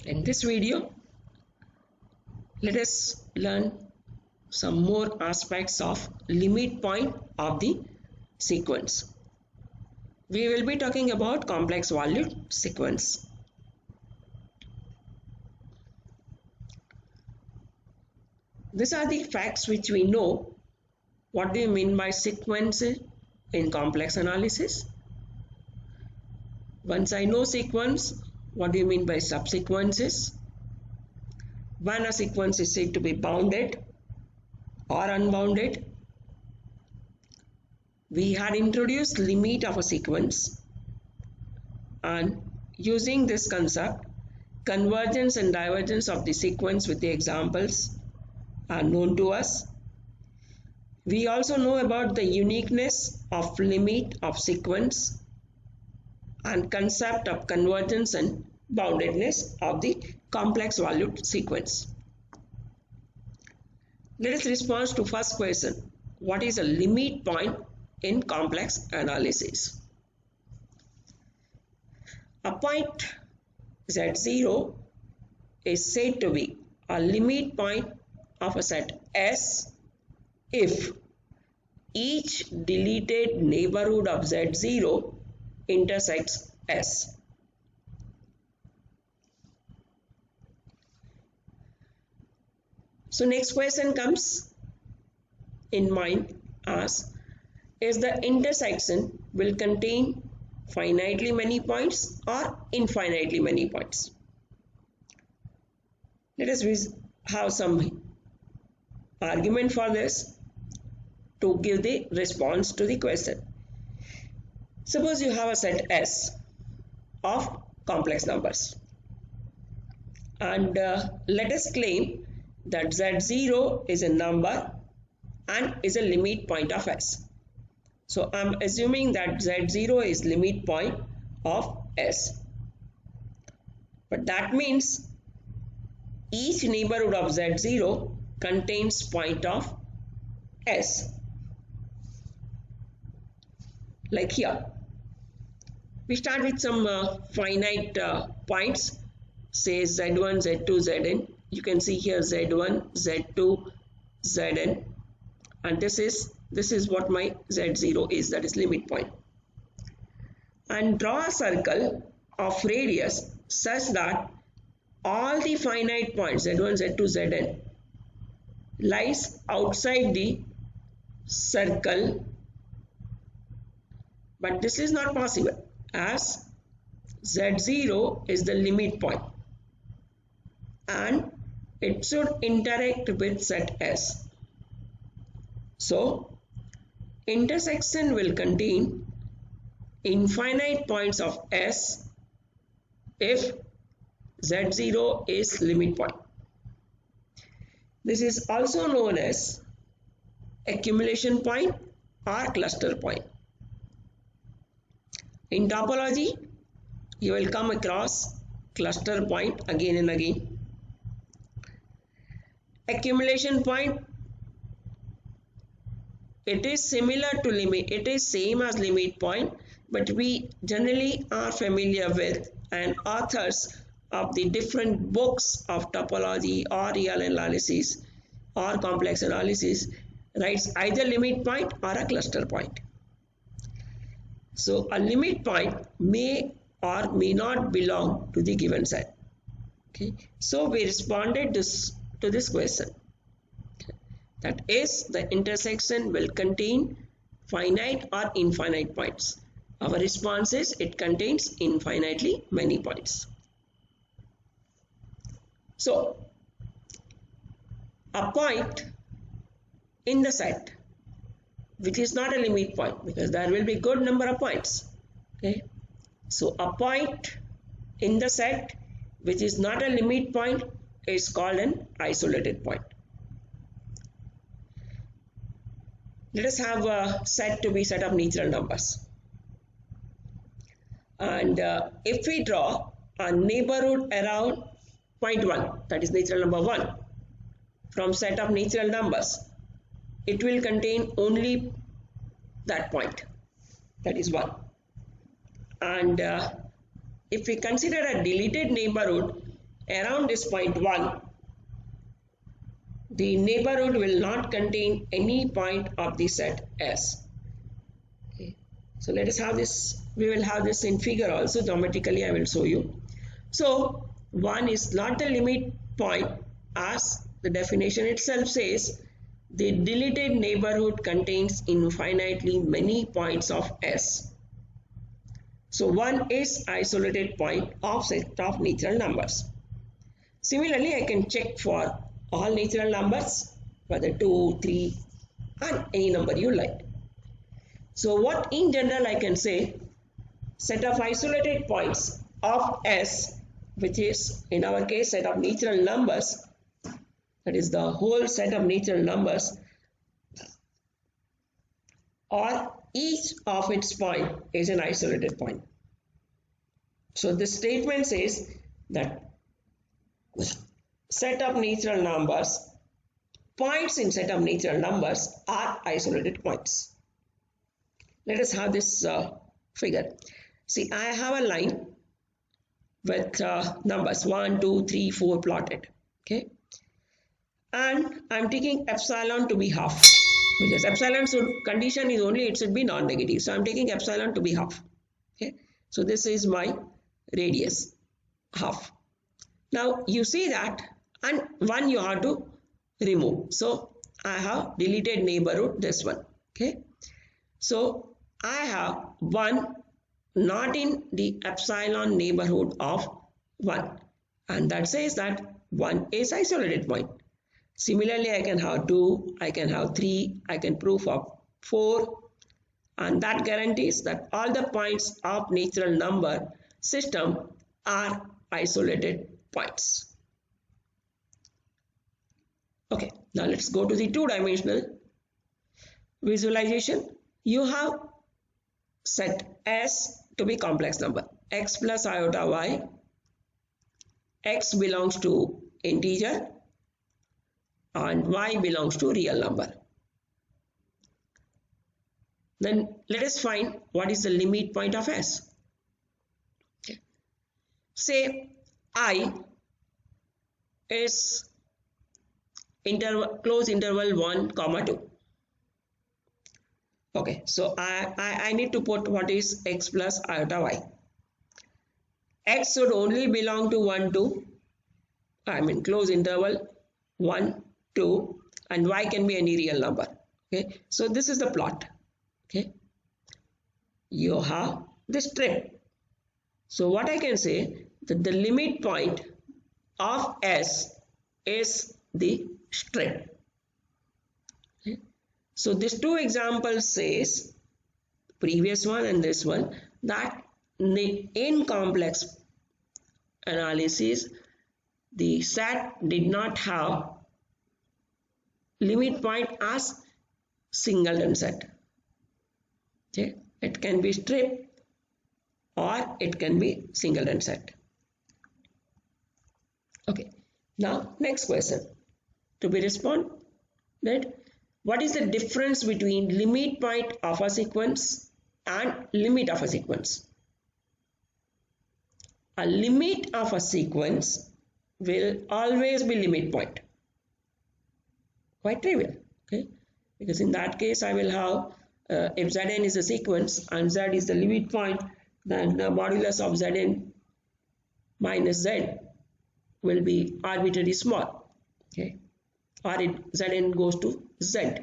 In this video, let us learn some more aspects of limit point of the sequence. We will be talking about complex valued sequence. These are the facts which we know. What do you mean by sequence in complex analysis? Once I know sequence, what do you mean by subsequences? When a sequence is said to be bounded or unbounded. We had introduced limit of a sequence, and using this concept, convergence and divergence of the sequence with the examples are known to us. We also know about the uniqueness of limit of sequence and concept of convergence and boundedness of the complex valued sequence. Let us respond to first question. What is a limit point in complex analysis? A point Z0 is said to be a limit point of a set S if each deleted neighborhood of Z0 intersects S. So next question comes in mind as, is the intersection will contain finitely many points or infinitely many points? Let us have some argument for this to give the response to the question. Suppose you have a set S of complex numbers, and let us claim that Z0 is a number and is a limit point of S. So I am assuming that Z0 is limit point of S. But that means each neighborhood of Z0 contains point of S. Like here, we start with some finite points, say Z1, Z2, Zn. You can see here Z1, Z2, Zn, and this is what my Z0 is, that is limit point. And draw a circle of radius such that all the finite points Z1, Z2, Zn lies outside the circle, but this is not possible as Z0 is the limit point and it should interact with set S. So intersection will contain infinite points of S if Z0 is limit point. This is also known as accumulation point or cluster point. In topology, you will come across cluster point again and again. Accumulation point, it is similar to limit, it is same as limit point, but we generally are familiar with, and authors of the different books of topology or real analysis or complex analysis writes either limit point or a cluster point. So a limit point may or may not belong to the given set. Okay, so we responded to this question. That is, the intersection will contain finite or infinite points. Our response is it contains infinitely many points. So a point in the set which is not a limit point, because there will be good number of points. Okay, so a point in the set which is not a limit point is called an isolated point. Let us have a set to be set of natural numbers, and if we draw a neighborhood around point 1, that is natural number 1, from set of natural numbers, it will contain only that point, that is 1. And if we consider a deleted neighborhood around this point 1, the neighborhood will not contain any point of the set S. Okay. So let us have this, we will have this in figure also, geometrically I will show you. So 1 is not the limit point, as the definition itself says. The deleted neighborhood contains infinitely many points of S. So 1 is isolated point of set of natural numbers. Similarly, I can check for all natural numbers, whether 2, 3 and any number you like. So what in general I can say, set of isolated points of S, which is in our case set of natural numbers, that is the whole set of natural numbers, or each of its point is an isolated point. So this statement says that set of natural numbers, points in set of natural numbers are isolated points. Let us have this figure. See, I have a line with numbers 1, 2, 3, 4 plotted. Okay, and I'm taking epsilon to be half, because epsilon condition is only it should be non-negative. So I'm taking epsilon to be half. Okay, so this is my radius, half. Now you see that, and 1 you have to remove. So I have deleted neighborhood, this one. Okay, so I have 1 not in the epsilon neighborhood of 1, and that says that 1 is isolated point. Similarly, I can have 2, I can have 3, I can prove of 4, and that guarantees that all the points of natural number system are isolated points. Okay, now let's go to the two-dimensional visualization. You have set S to be complex number, x plus iota y. X belongs to integer and y belongs to real number. Then let us find what is the limit point of S. Okay. Say I is close interval 1, 2. Okay, so I need to put what is x plus iota y. X should only belong to 1, 2. I mean close interval 1, 2, and y can be any real number. Okay, so this is the plot. Okay, you have the strip. So what I can say, that the limit point of S is the strip. Okay. So these two examples says, previous one and this one, that in complex analysis the set did not have limit point as singleton set. Okay, it can be strip or it can be singleton set. Okay, now next question to be responded. What is the difference between limit point of a sequence and limit of a sequence? A limit of a sequence will always be limit point. Quite trivial, okay? Because in that case I will have if Zn is a sequence and Z is the limit point, then the modulus of Zn minus Z will be arbitrarily small, okay? Or Zn goes to Z.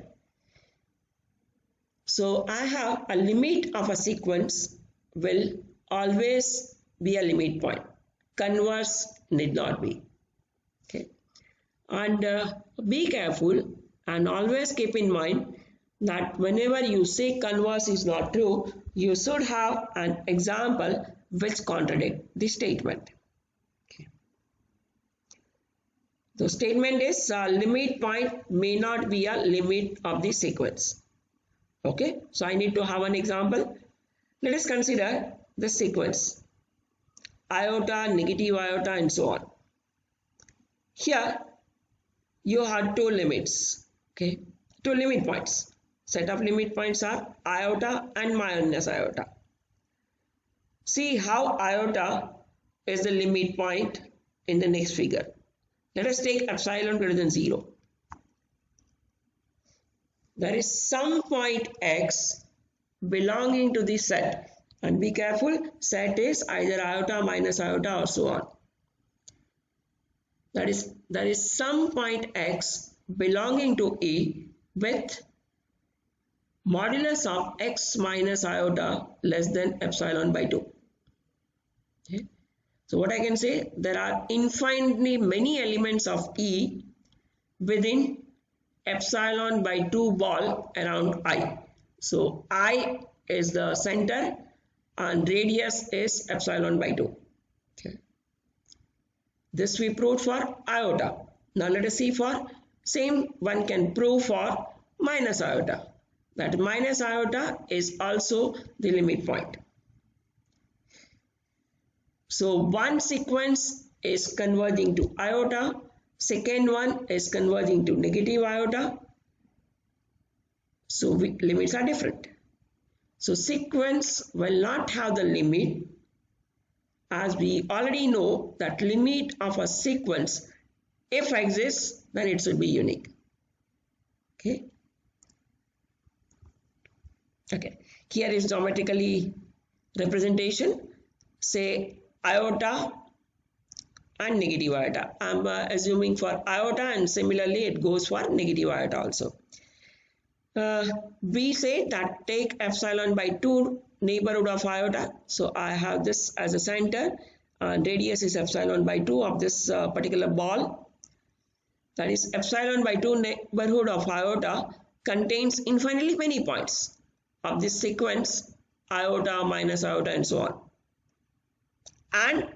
So I have a limit of a sequence will always be a limit point. Converse need not be. Okay, and be careful and always keep in mind that whenever you say converse is not true, you should have an example which contradicts the statement. Okay. The statement is limit point may not be a limit of the sequence. Okay, so I need to have an example. Let us consider the sequence iota, negative iota, and so on. Here you have two limits, okay, two limit points. Set of limit points are iota and minus iota. See how iota is the limit point in the next figure. Let us take epsilon greater than 0. There is some point x belonging to the set, and be careful, set is either iota, minus iota, or so on. That is, there is some point x belonging to E with modulus of x minus iota less than epsilon by 2. Okay. So what I can say, there are infinitely many elements of E within epsilon by 2 ball around I. So I is the center and radius is epsilon by 2. Okay. This we proved for iota. Now let us see for same one can prove for minus iota. That minus iota is also the limit point. So one sequence is converging to iota, second one is converging to negative iota. So limits are different. So sequence will not have the limit, as we already know that limit of a sequence, if exists, then it should be unique. Okay. Okay. Here is geometrically representation. Say iota and negative iota. I am assuming for iota, and similarly it goes for negative iota also. We say that take epsilon by 2 neighborhood of iota. So I have this as a center and radius is epsilon by 2 of this particular ball. That is, epsilon by 2 neighborhood of iota contains infinitely many points of this sequence, iota, minus iota, and so on. And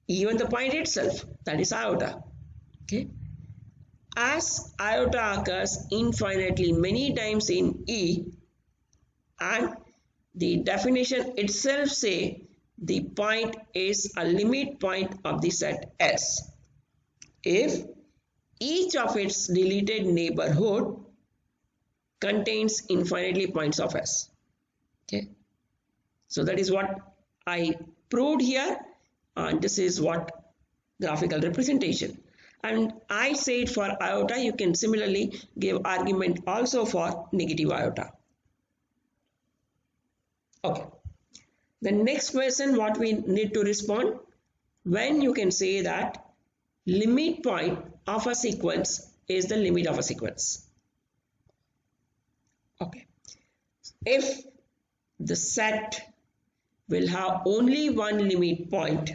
even the point itself, that is iota. Okay. As iota occurs infinitely many times in E, and the definition itself say the point is a limit point of the set S if each of its deleted neighborhood contains infinitely points of S. Okay. So that is what I proved here, and this is what graphical representation. And I said for iota, you can similarly give argument also for negative iota. Okay. The next question what we need to respond, when you can say that limit point of a sequence is the limit of a sequence. Okay. If the set will have only one limit point,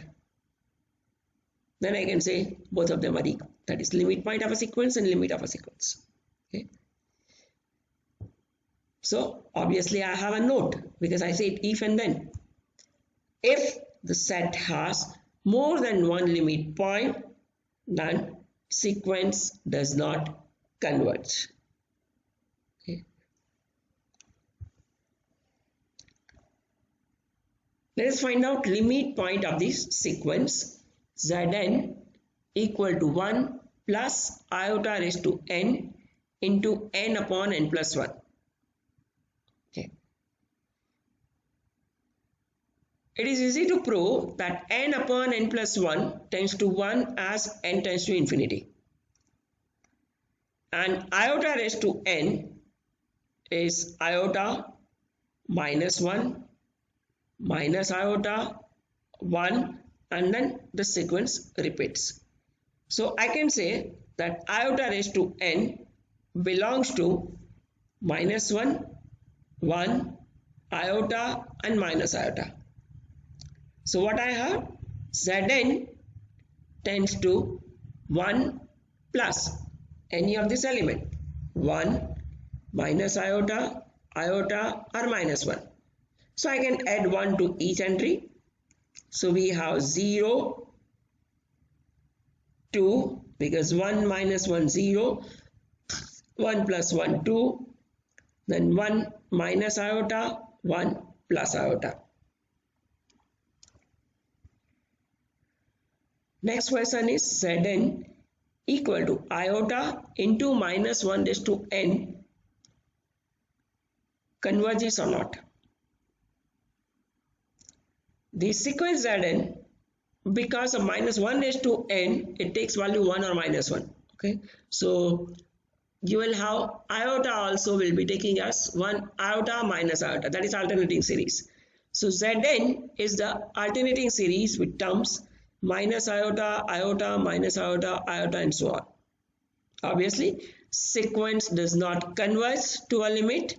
then I can say both of them are equal. That is limit point of a sequence and limit of a sequence. Okay. So obviously I have a note because I said if and then. If the set has more than one limit point, then sequence does not converge. Okay. Let us find out limit point of this sequence. Zn equal to 1 plus iota raised to n into n upon n plus 1. Okay. It is easy to prove that n upon n plus 1 tends to 1 as n tends to infinity. And iota raised to n is iota minus 1 minus iota 1, and then the sequence repeats. So I can say that iota raised to n belongs to minus 1, 1, iota and minus iota. So what I have, Zn tends to 1 plus any of this element, 1, minus iota, iota or minus 1. So I can add 1 to each entry. So we have 0, 2, because 1 minus 1, 0, 1 plus 1, 2, then 1 minus iota, 1 plus iota. Next question is Zn equal to iota into minus 1 raised to n converges or not. The sequence Zn because a minus 1 raised to n, it takes value 1 or minus 1. Okay, so you will have iota also will be taking as 1 iota minus iota, that is alternating series. So Zn is the alternating series with terms minus iota, iota, minus iota, iota and so on. Obviously, sequence does not converge to a limit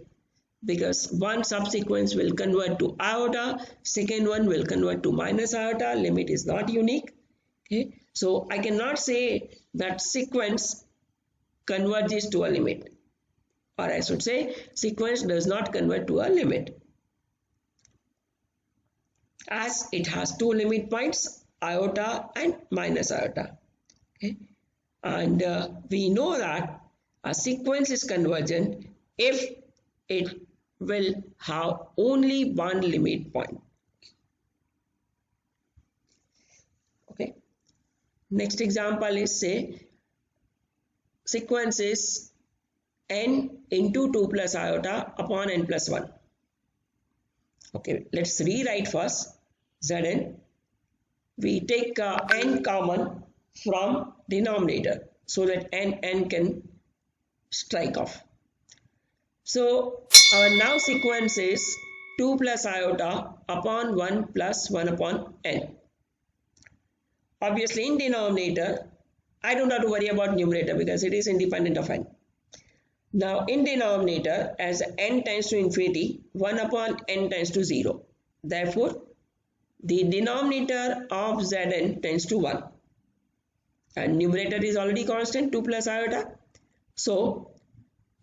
because one subsequence will convert to iota, second one will convert to minus iota, limit is not unique. Okay, so I cannot say that sequence converges to a limit, or I should say sequence does not convert to a limit as it has two limit points, iota and minus iota. Okay, and we know that a sequence is convergent if it will have only one limit point. Okay, next example is, say sequence is n into 2 plus iota upon n plus 1. Okay, let's rewrite first Zn. We take n common from denominator so that n can strike off. So our now sequence is 2 plus iota upon 1 plus 1 upon n. Obviously in denominator, I don't have to worry about numerator because it is independent of n. Now in denominator, as n tends to infinity, 1 upon n tends to 0. Therefore, the denominator of Zn tends to 1. And numerator is already constant, 2 plus iota. So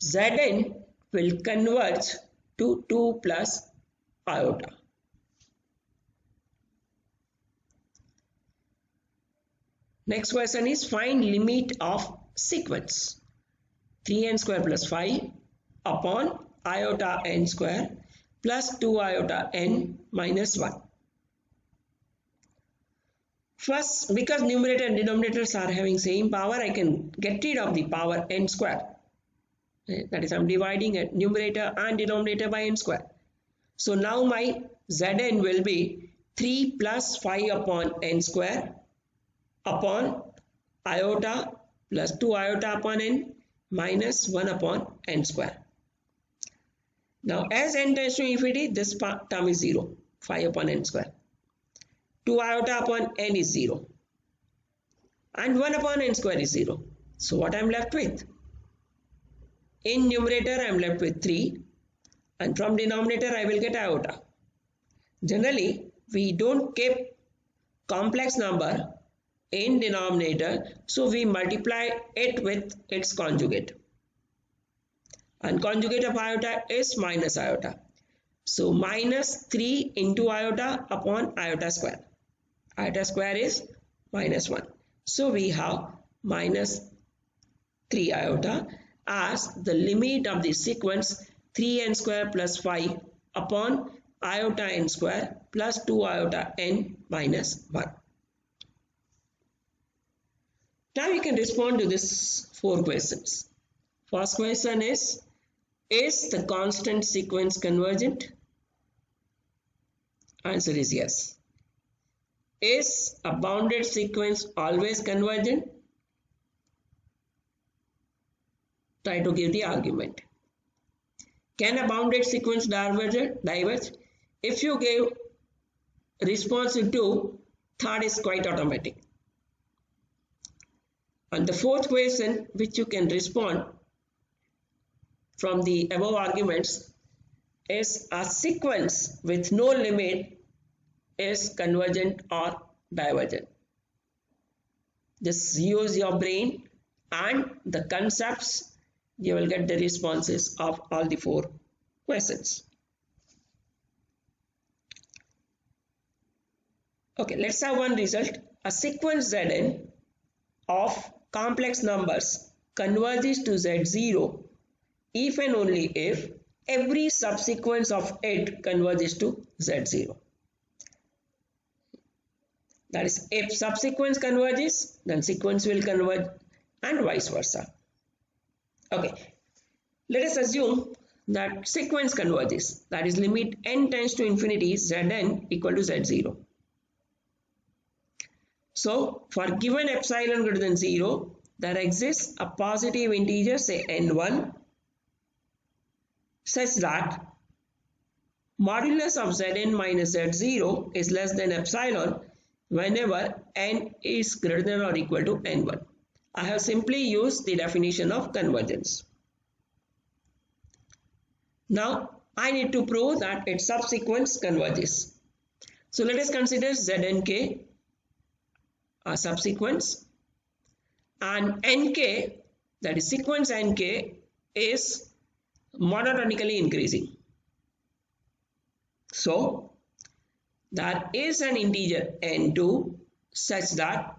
Zn will converge to 2 plus iota. Next question is, find limit of sequence 3n square plus 5 upon iota n square plus 2 iota n minus 1. First, because numerator and denominators are having same power, I can get rid of the power n square. That is, I am dividing a numerator and denominator by n square. So now my Zn will be 3 plus 5 upon n square upon iota plus 2 iota upon n minus 1 upon n square. Now as n tends to infinity, this term is 0, 5 upon n square. 2 iota upon n is 0 and 1 upon n square is 0. So what I am left with? In numerator I am left with 3 and from denominator I will get iota. Generally we don't keep complex number in denominator, so we multiply it with its conjugate, and conjugate of iota is minus iota. So minus 3 into iota upon iota square. Iota square is minus 1. So we have minus 3 iota as the limit of the sequence 3n square plus 5 upon iota n square plus 2 iota n minus 1. Now you can respond to these 4 questions. First question is the constant sequence convergent? Answer is yes. Is a bounded sequence always convergent? Try to give the argument. Can a bounded sequence diverge? If you give response to 2, third is quite automatic. And the 4th question which you can respond from the above arguments is a sequence with no limit is convergent or divergent. Just use your brain and the concepts, you will get the responses of all the 4 questions. Okay, let's have one result. A sequence Zn of complex numbers converges to Z0 if and only if every subsequence of it converges to Z0. That is, if subsequence converges, then sequence will converge and vice versa. Okay, let us assume that sequence converges. That is, limit n tends to infinity Zn equal to Z0. So for given epsilon greater than 0, there exists a positive integer, say n1, such that modulus of Zn minus Z0 is less than epsilon whenever n is greater than or equal to n1. I have simply used the definition of convergence. Now I need to prove that its subsequence converges. So let us consider Znk a subsequence, and Nk, that is sequence Nk, is monotonically increasing. So there is an integer n2 such that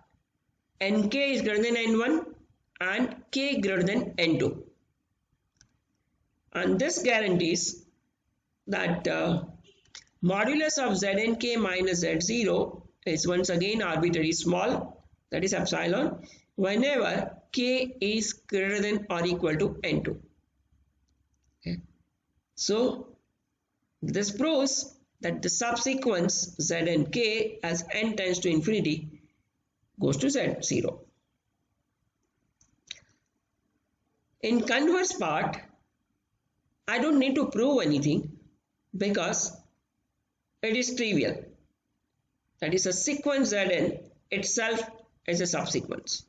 nk is greater than n1 and k greater than n2, and this guarantees that modulus of Znk minus Z0 is once again arbitrary small, that is epsilon, whenever k is greater than or equal to n2. Okay. So this proves that the subsequence Znk as n tends to infinity goes to Z0. In converse part, I don't need to prove anything because it is trivial. That is, a sequence Zn itself is a subsequence.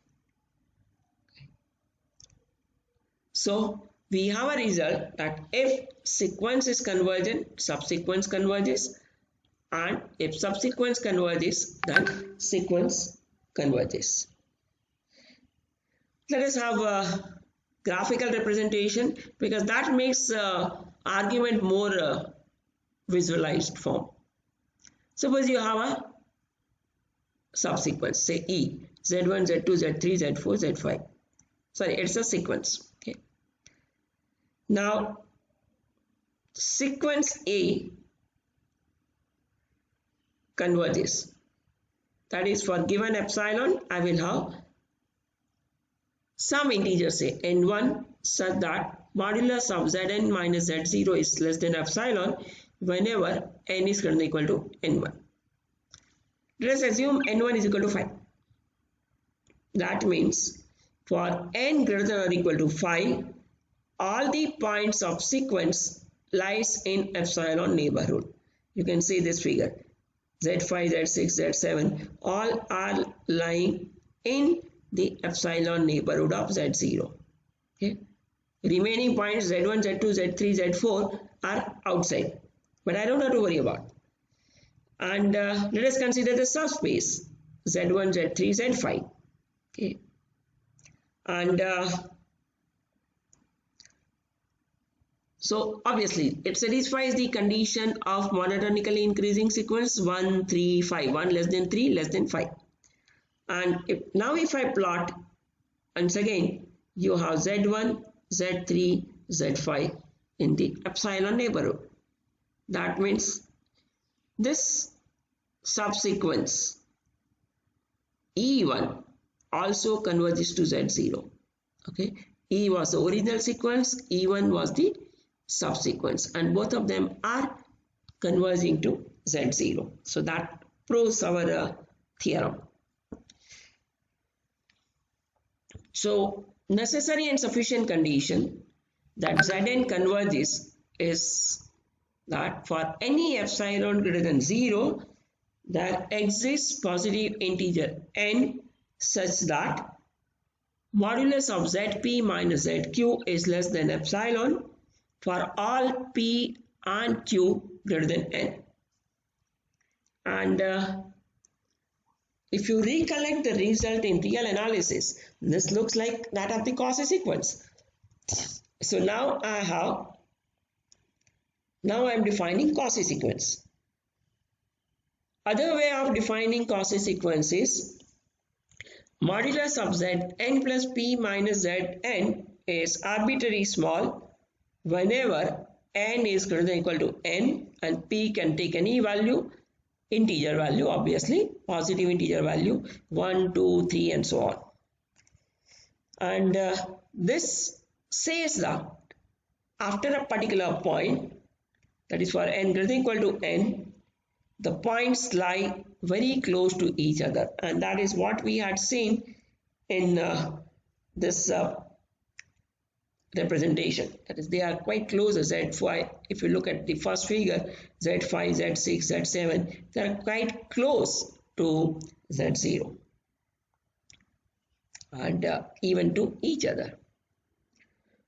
So we have a result that if sequence is convergent, subsequence converges, and if subsequence converges, then sequence converges. Let us have a graphical representation because that makes argument more visualized form. Suppose you have a subsequence, say E, Z1, Z2, Z3, Z4, Z5. Sorry, it's a sequence. Okay. Now, sequence A converges. That is, for given epsilon, I will have some integer, say n1, such that modulus of Zn minus Z0 is less than epsilon whenever n is greater than or equal to n1. Let us assume n1 is equal to 5. That means for n greater than or equal to 5, all the points of sequence lies in epsilon neighborhood. You can see this figure. Z5, Z6, Z7 all are lying in the epsilon neighborhood of Z0. Okay. Remaining points Z1, Z2, Z3, Z4 are outside, but I don't have to worry about. And let us consider the subspace Z1, Z3, Z5. Okay. And so obviously it satisfies the condition of monotonically increasing sequence 1, 3, 5, 1 less than 3, less than 5. And if I plot, once again you have Z1, Z3, Z5 in the epsilon neighborhood. That means this subsequence E1 also converges to Z0. Okay, E was the original sequence, E1 was the subsequence, and both of them are converging to Z0. So that proves our theorem. So necessary and sufficient condition that Zn converges is that for any epsilon greater than 0, there exists positive integer n such that modulus of Zp minus Zq is less than epsilon for all p and q greater than n. And if you recollect the result in real analysis, this looks like that of the Cauchy sequence. So now I am defining Cauchy sequence. Other way of defining Cauchy sequence is modulus of Zn plus p minus Zn is arbitrary small whenever n is greater than or equal to n, and p can take any value, integer value, obviously positive integer value 1, 2, 3 and so on. And this says that after a particular point, that is for n greater than or equal to n, the points lie very close to each other, and that is what we had seen in this representation. That is, they are quite close to Z5. If you look at the first figure, Z5, Z6, Z7, they are quite close to Z0 and even to each other.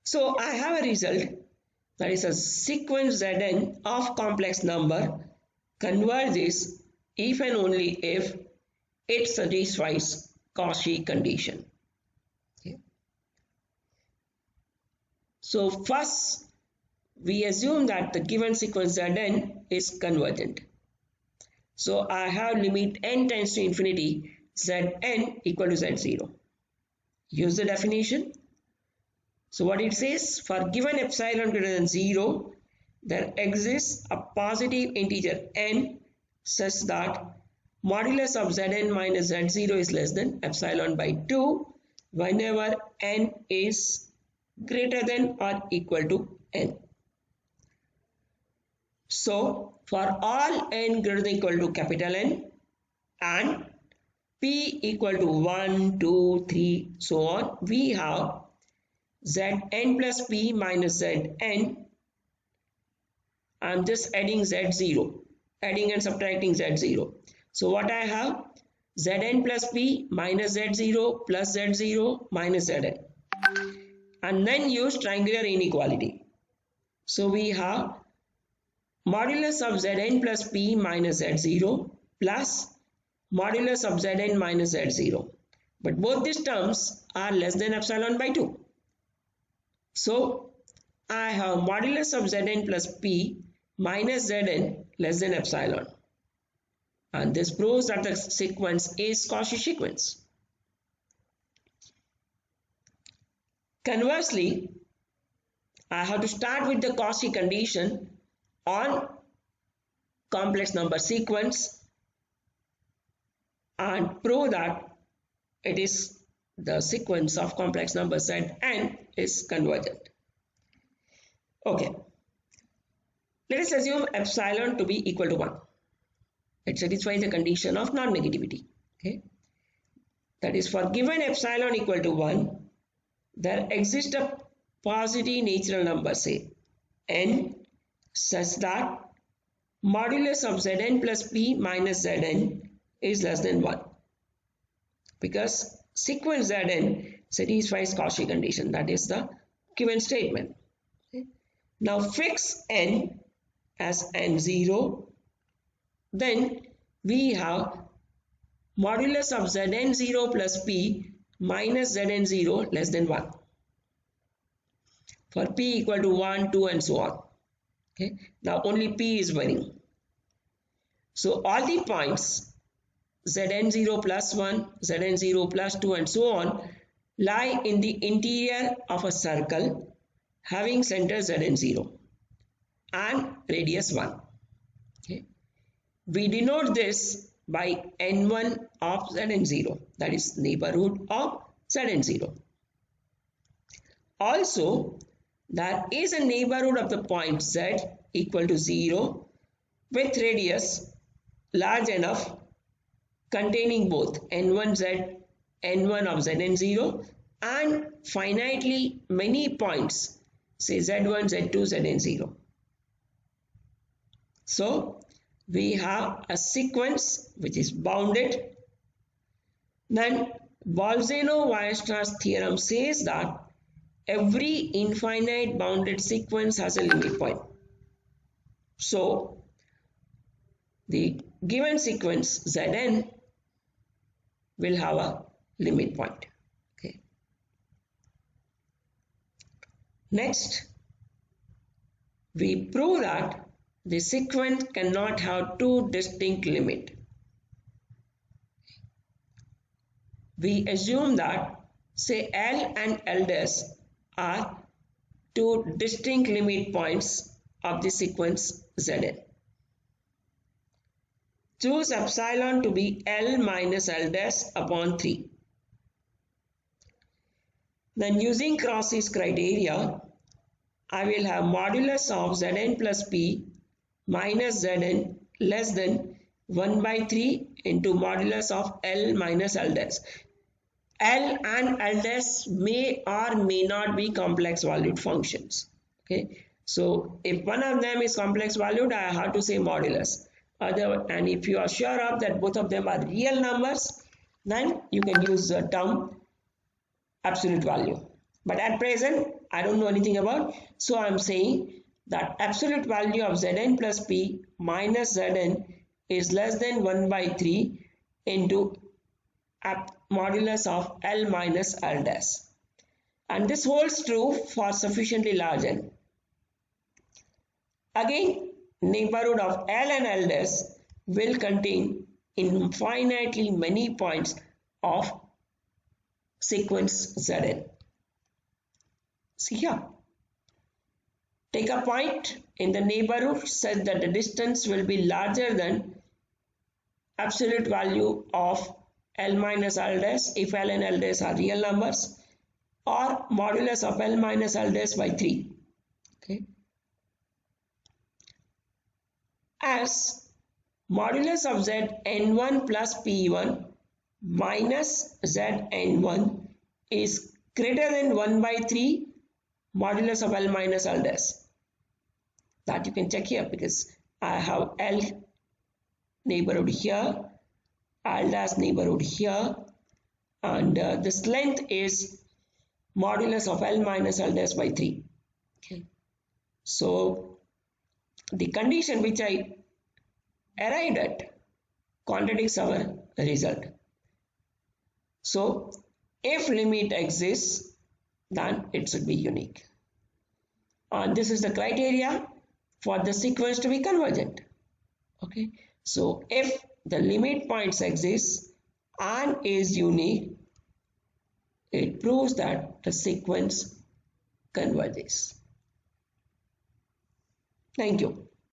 So I have a result that is a sequence Zn of complex number converges if and only if it satisfies Cauchy condition. Okay. So first we assume that the given sequence Zn is convergent. So I have limit n tends to infinity Zn equal to Z0. Use the definition. So what it says, for given epsilon greater than 0, there exists a positive integer n such that modulus of Zn minus Z0 is less than epsilon by 2 whenever n is greater than or equal to n. So for all n greater than or equal to capital N and p equal to 1, 2, 3, so on, we have Zn plus p minus Zn. I'm just adding Z0, adding and subtracting Z0. So what I have, Zn plus p minus Z0 plus Z0 minus Zn. And then use triangular inequality. So we have modulus of Zn plus p minus Z0 plus modulus of Zn minus Z0. But both these terms are less than epsilon by 2. So I have modulus of Zn plus p minus Zn less than epsilon. And this proves that the sequence is Cauchy sequence. Conversely, I have to start with the Cauchy condition on complex number sequence and prove that it is the sequence of complex numbers Zn is convergent. Okay, let us assume epsilon to be equal to 1. It satisfies the condition of non-negativity. Okay, that is, for given epsilon equal to 1, there exists a positive natural number, say n, such that modulus of Zn plus p minus Zn is less than 1, because sequence Zn satisfies Cauchy condition. That is the given statement. Okay. Now fix n as n0, then we have modulus of Zn0 plus p minus Zn0 less than 1 for p equal to 1, 2 and so on. Okay. Now only p is varying. So all the points Zn0 plus 1, Zn0 plus 2 and so on lie in the interior of a circle having center Zn0 and radius 1. Okay. We denote this by n1 of Zn0, that is neighborhood of Zn0. Also, there is a neighborhood of the point Z equal to 0 with radius large enough containing both n1 of Zn0 and finitely many points, say Z1, Z2, Zn0. So we have a sequence which is bounded. Then Bolzano-Weierstrass theorem says that every infinite bounded sequence has a limit point. So the given sequence Zn will have a limit point. Okay. Next, we prove that the sequence cannot have two distinct limits. We assume that, say, L and L dash are two distinct limit points of the sequence Zn. Choose epsilon to be L minus L dash upon 3. Then using Cauchy's criteria, I will have modulus of Zn plus p minus Zn less than 1 by 3 into modulus of L minus L dash. L and L dash may or may not be complex valued functions. Okay, so if one of them is complex valued, I have to say modulus. And if you are sure of that both of them are real numbers, then you can use the term absolute value. But at present, I don't know anything about, so I'm saying that absolute value of Zn plus P minus Zn is less than 1 by 3 into modulus of L minus L dash. And this holds true for sufficiently large n. Again, neighborhood of L and L dash will contain infinitely many points of sequence Zn. See here. Take a point in the neighborhood such that the distance will be larger than absolute value of L minus L dash if L and L dash are real numbers, or modulus of L minus L dash by 3. Okay. As modulus of Zn1 plus P1 minus Zn1 is greater than 1 by 3 modulus of L minus L dash. That you can check here because I have L neighborhood here, L dash neighborhood here, and this length is modulus of L minus L dash by 3. Okay. So the condition which I arrived at contradicts our result. So if limit exists, then it should be unique. And this is the criteria for the sequence to be convergent. Okay. So if the limit points exist and is unique, it proves that the sequence converges. Thank you.